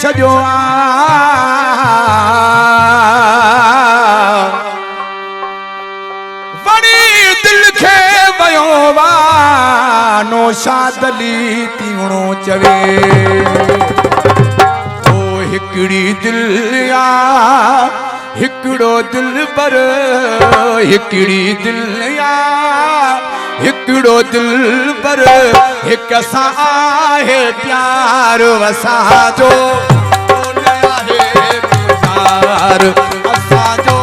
छो वणी दिल खे वयो नो शादली तीवणो चवे ओ हिकड़ी दिल या हिकड़ो दिल पर हिकड़ी दिल या हिकड़ो दिल पर हिक सां आहे प्यार असांजो कोन आहे प्यार असांजो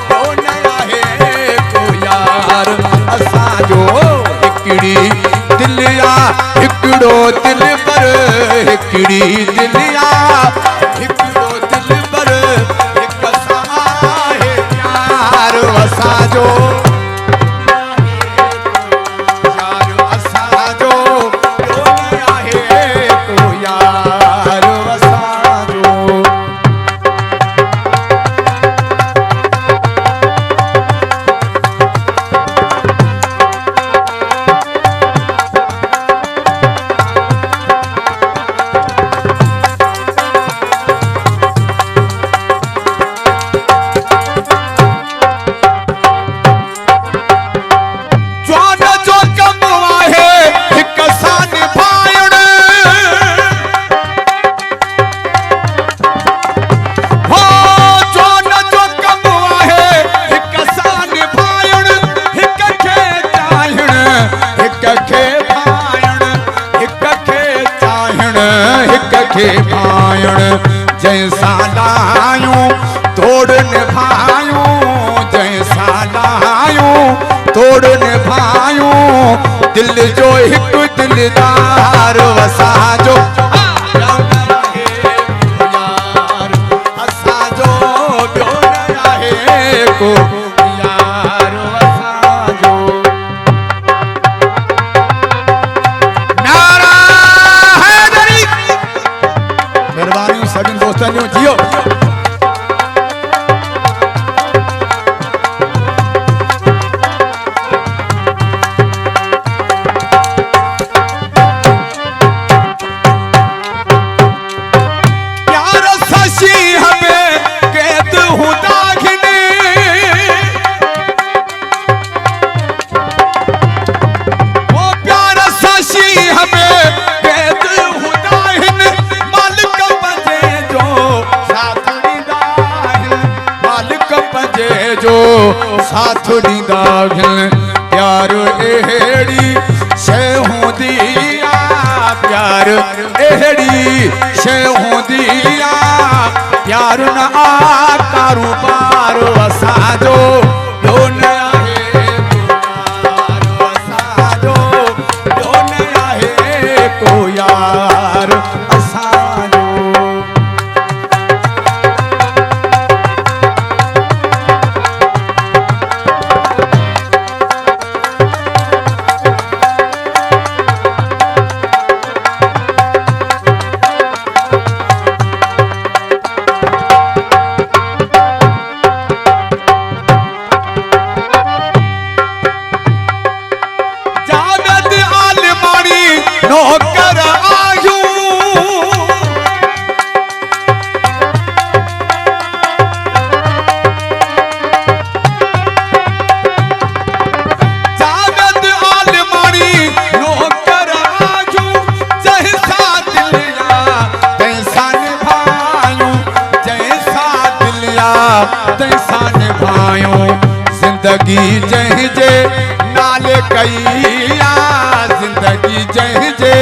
कोन आहे को यार असांजो हिकड़ी दिल या हिकड़ो दिल पर हिकड़ी दिल या हिकड़ो दिल पर हिक सां आहे प्यार असांजो जैसा लायूं तोड़ निभायूं जैसा लायूं तोड़ निभायूं दिल जो एक दिलदार असांजो यार असांजो ॿियो न आहे को यार असांजो नारा हैदरी मेहरबानी सभिनि दोस्तनि जो जियो साथ ॾींदा प्यार अहिड़ी शइ हूंदी आहे प्यार अहिड़ी शइ हूंदी आहे प्यार न आ कारोबार असांजो ॿियो न आहे प्यार असांजो ॿियो न आहे को यार असांजो तैसा निभायूं जिंदगी जंहिंजे नाले कई जिंदगी जंहिंजे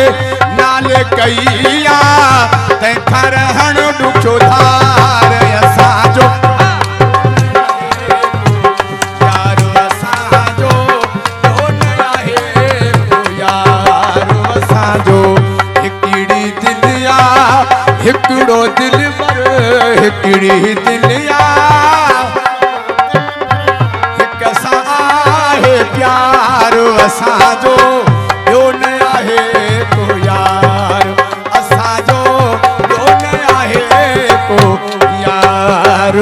नाले कई तंहिंखां रहण ॾुखियो धार असांजो यार असांजो ॿियो न आहे को यार असांजो हिकड़ी दिल या हिकड़ो दिल पर हिकड़ी दिल या प्यार असांजो ॿियो न आहे को यार असांजो ॿियो न आहे को यार